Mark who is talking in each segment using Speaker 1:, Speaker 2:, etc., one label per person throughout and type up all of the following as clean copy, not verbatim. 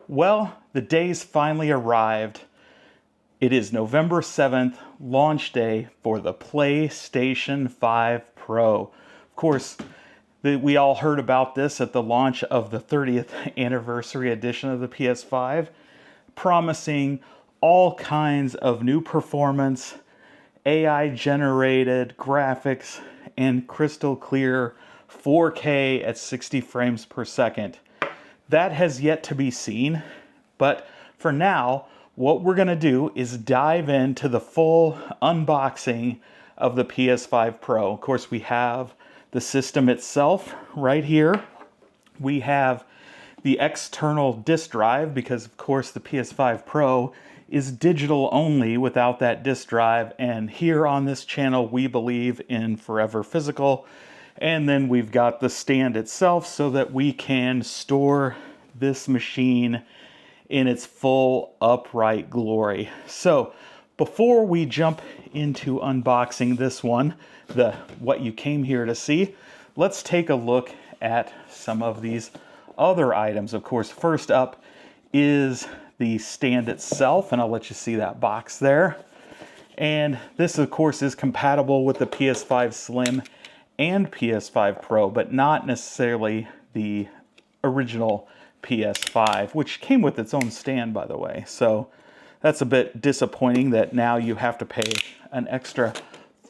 Speaker 1: Well, the day's finally arrived. It is November 7th, launch day for the PlayStation 5 Pro. Of course, we all heard about this at the launch of the 30th anniversary edition of the PS5, promising all kinds of new performance, AI-generated graphics, and crystal clear 4K at 60 frames per second. That has yet to be seen, but for now, what we're going to do is dive into the full unboxing of the PS5 Pro. Of course, we have the system itself right here. We have the external disk drive because, of course, the PS5 Pro is digital only without that disk drive. And here on this channel, we believe in forever physical. And then we've got the stand itself so that we can store this machine in its full upright glory. So before we jump into unboxing this one, what you came here to see, let's take a look at some of these other items. Of course, first up is the stand itself, and I'll let you see that box there. And this, of course, is compatible with the PS5 Slim and PS5 Pro, but not necessarily the original PS5, which came with its own stand, by the way. So that's a bit disappointing that now you have to pay an extra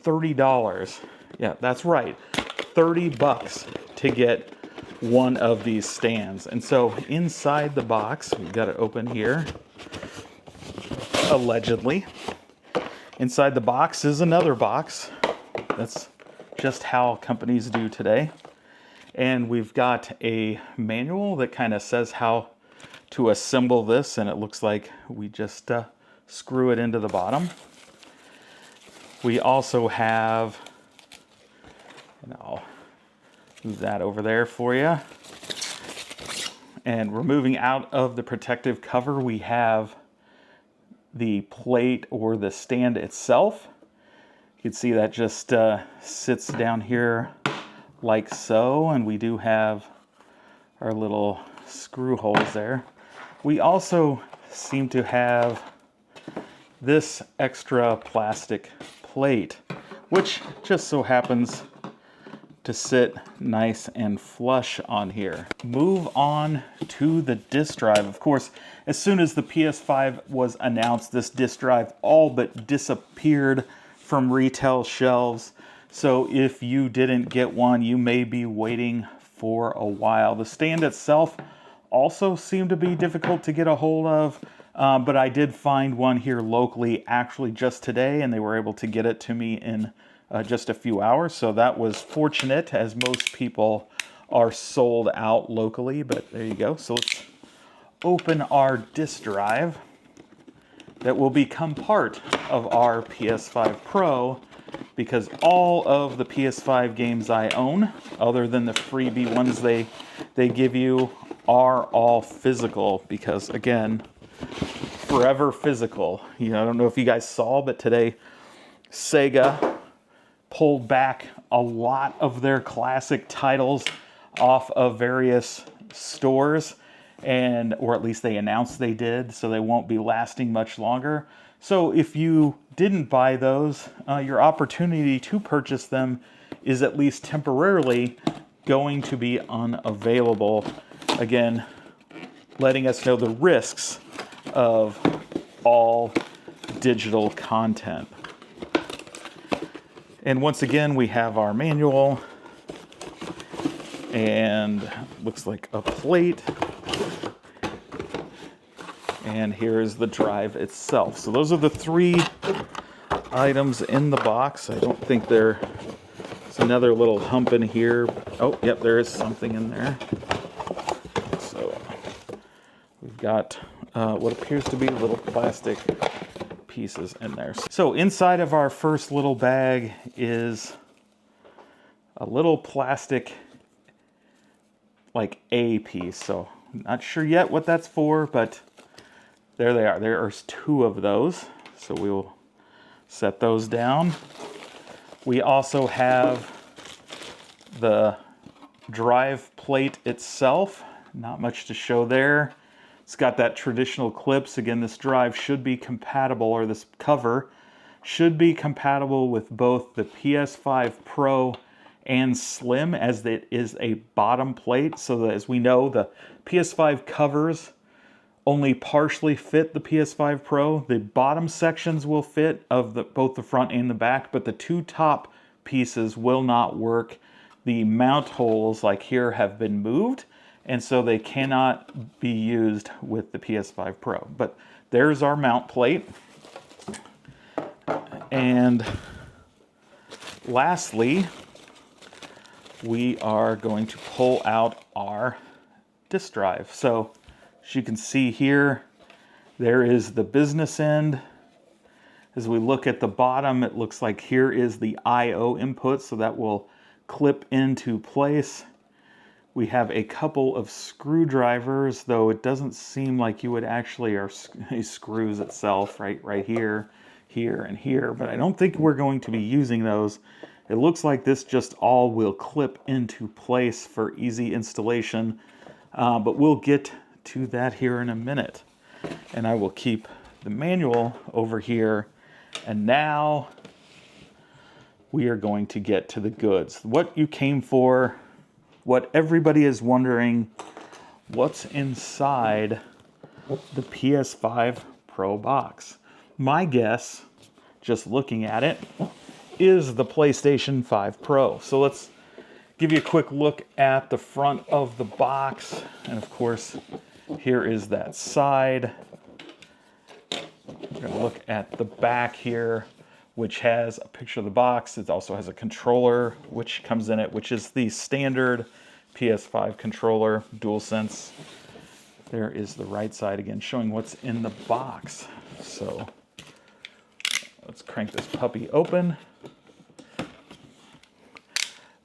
Speaker 1: $30. Yeah, that's right, 30 bucks to get one of these stands. And so inside the box, we've got it open here, allegedly. Inside the box is another box. That's just how companies do today. And we've got a manual that kind of says how to assemble this, and it looks like we just screw it into the bottom. We also have, and I'll move that over there for you. And removing out of the protective cover, we have the plate or the stand itself. You can see that just sits down here like so, and we do have our little screw holes there. We also seem to have this extra plastic plate, which just so happens to sit nice and flush on here. Move on to the disk drive. Of course, as soon as the PS5 was announced, this disk drive all but disappeared from retail shelves. So if you didn't get one, you may be waiting for a while. The stand itself also seemed to be difficult to get a hold of, but I did find one here locally actually just today, and they were able to get it to me in just a few hours. So that was fortunate, as most people are sold out locally, but there you go. So let's open our disk drive that will become part of our PS5 Pro, because all of the PS5 games I own, other than the freebie ones they give you, are all physical, because again, forever physical. You know, I don't know if you guys saw, but today Sega pulled back a lot of their classic titles off of various stores, or at least they announced they did, so they won't be lasting much longer. So if you didn't buy those, your opportunity to purchase them is at least temporarily going to be unavailable. Again, letting us know the risks of all digital content. And once again, we have our manual, and looks like a plate. And here is the drive itself. So those are the three items in the box. I don't think there's another little hump in here. Oh, yep, there is something in there. So we've got what appears to be little plastic pieces in there. So inside of our first little bag is a little plastic, like A piece. So I'm not sure yet what that's for, but there they are. There are two of those. So we will set those down. We also have the drive plate itself. Not much to show there. It's got that traditional clips. Again, this drive should be compatible, or this cover should be compatible with both the PS5 Pro and Slim, as it is a bottom plate. So that, as we know, the PS5 covers only partially fit the PS5 Pro. The bottom sections will fit of both the front and the back, but the two top pieces will not work. The mount holes, like here, have been moved, and so they cannot be used with the PS5 Pro. But there's our mount plate. And lastly, we are going to pull out our disk drive. So as you can see here, there is the business end. As we look at the bottom, it looks like here is the I/O input, so that will clip into place. We have a couple of screwdrivers, though it doesn't seem like you would actually, or screws itself, right here, here, and here, but I don't think we're going to be using those. It looks like this just all will clip into place for easy installation, but we'll get to that here in a minute. And I will keep the manual over here. And now we are going to get to the goods. What you came for, what everybody is wondering, what's inside the PS5 Pro box. My guess, just looking at it, is the PlayStation 5 Pro. So let's give you a quick look at the front of the box. And of course, here is that side. We're going to look at the back here, which has a picture of the box. It also has a controller which comes in it, which is the standard PS5 controller, DualSense. There is the right side again, showing what's in the box. So let's crank this puppy open.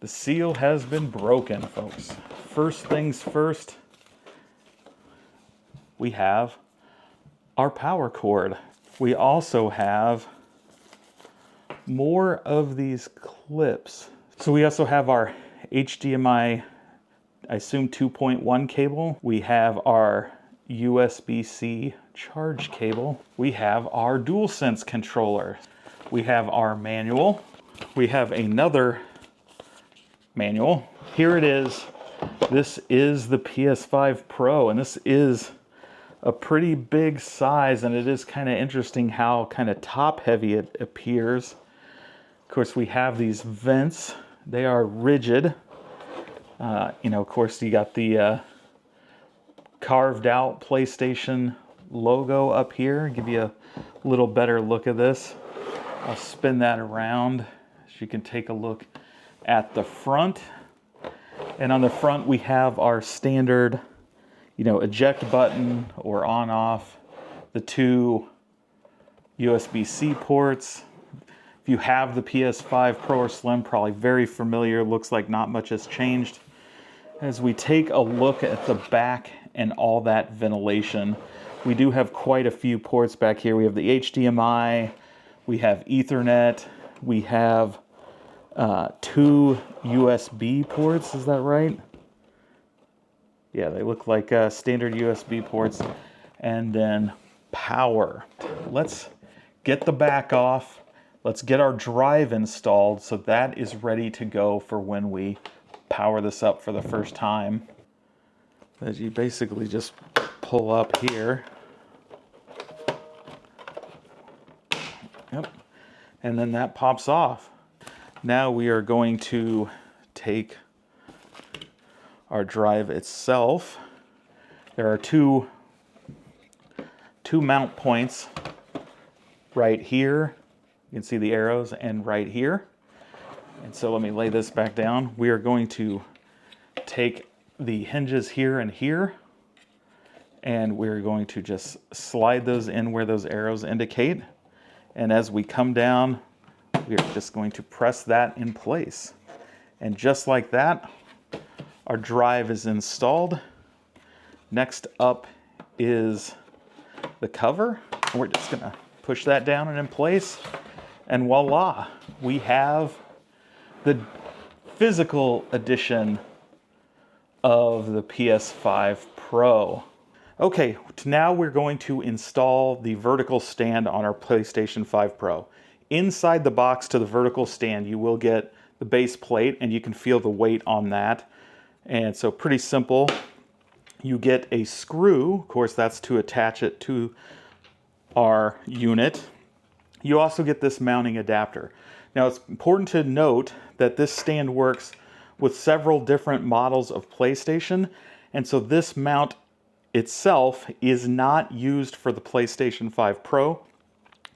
Speaker 1: The seal has been broken, folks. First things first, we have our power cord. We also have more of these clips. So we also have our HDMI, I assume 2.1 cable. We have our USB-C charge cable. We have our DualSense controller. We have our manual. We have another manual. Here it is. This is the PS5 Pro, and this is a pretty big size, and it is kind of interesting how kind of top heavy it appears. Of course, we have these vents. They are rigid. Of course, you got the carved out PlayStation logo up here. Give you a little better look at this. I'll spin that around so you can take a look at the front. And on the front, we have our standard, eject button or on off, the two USB-C ports. If you have the PS5 Pro or Slim, probably very familiar. Looks like not much has changed. As we take a look at the back and all that ventilation, we do have quite a few ports back here. We have the HDMI, we have Ethernet, we have two USB ports, is that right? Yeah, they look like standard USB ports. And then power. Let's get the back off. Let's get our drive installed so that is ready to go for when we power this up for the first time. As you basically just pull up here. Yep. And then that pops off. Now we are going to take our drive itself. There are two mount points right here. You can see the arrows, and right here. And so let me lay this back down. We are going to take the hinges here and here, and we're going to just slide those in where those arrows indicate. And as we come down, we're just going to press that in place. And just like that, our drive is installed. Next up is the cover. We're just gonna push that down and in place. And voila, we have the physical edition of the PS5 Pro. Okay, now we're going to install the vertical stand on our PlayStation 5 Pro. Inside the box to the vertical stand, you will get the base plate, and you can feel the weight on that. And so pretty simple. You get a screw, of course that's to attach it to our unit. You also get this mounting adapter. Now it's important to note that this stand works with several different models of PlayStation, and so this mount itself is not used for the PlayStation 5 Pro.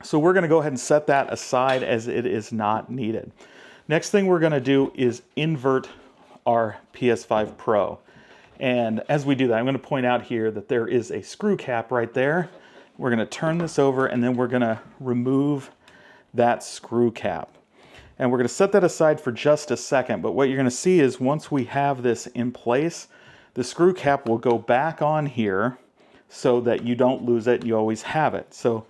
Speaker 1: So we're going to go ahead and set that aside as it is not needed. Next thing we're going to do is invert our PS5 Pro. And as we do that, I'm going to point out here that there is a screw cap right there. We're going to turn this over, and then we're going to remove that screw cap. And we're going to set that aside for just a second. But what you're going to see is once we have this in place, the screw cap will go back on here so that you don't lose it. You always have it. So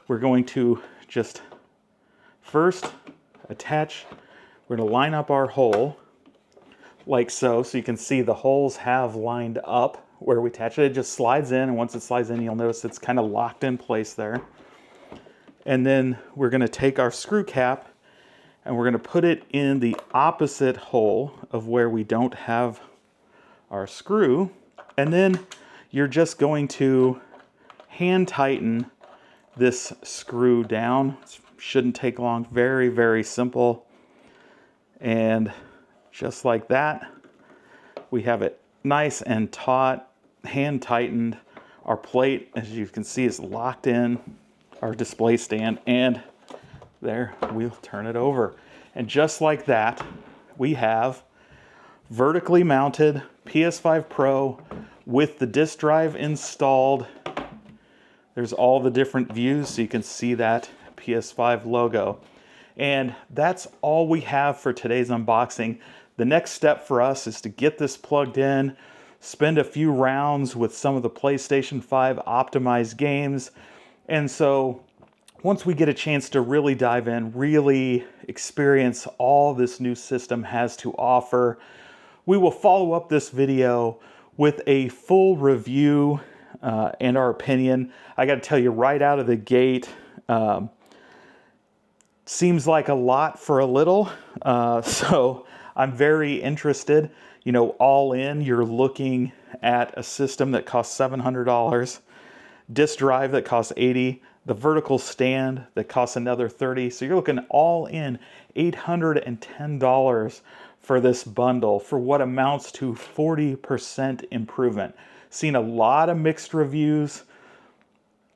Speaker 1: we're going to just first attach, we're going to line up our hole like so. So you can see the holes have lined up where we attach it. It just slides in, and once it slides in, you'll notice it's kind of locked in place there. And then we're going to take our screw cap and we're going to put it in the opposite hole of where we don't have our screw. And then you're just going to hand tighten this screw down. It shouldn't take long. Very, very simple. And just like that, we have it nice and taut, hand tightened. Our plate, as you can see, is locked in our display stand, and there, we'll turn it over. And just like that, we have vertically mounted PS5 Pro with the disk drive installed. There's all the different views, so you can see that PS5 logo. And that's all we have for today's unboxing. The next step for us is to get this plugged in, spend a few rounds with some of the PlayStation 5 optimized games. And so once we get a chance to really dive in, really experience all this new system has to offer, we will follow up this video with a full review and our opinion. I got to tell you right out of the gate, seems like a lot for a little. So I'm very interested. You know, all in, you're looking at a system that costs $700, disk drive that costs $80, the vertical stand that costs another $30. So you're looking all in $810 for this bundle for what amounts to 40% improvement. Seen a lot of mixed reviews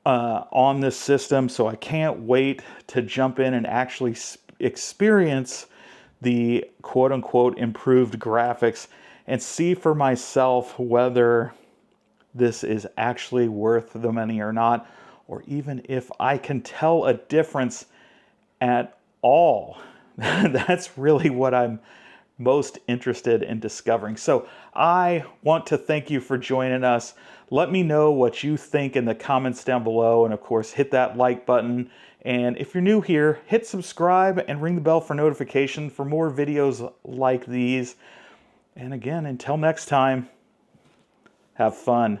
Speaker 1: on this system, so I can't wait to jump in and actually experience the quote-unquote improved graphics and see for myself whether this is actually worth the money or not, or even if I can tell a difference at all. That's really what I'm most interested in discovering. So I want to thank you for joining us. Let me know what you think in the comments down below, and of course hit that like button. And if you're new here, hit subscribe and ring the bell for notification for more videos like these. And again, until next time, have fun.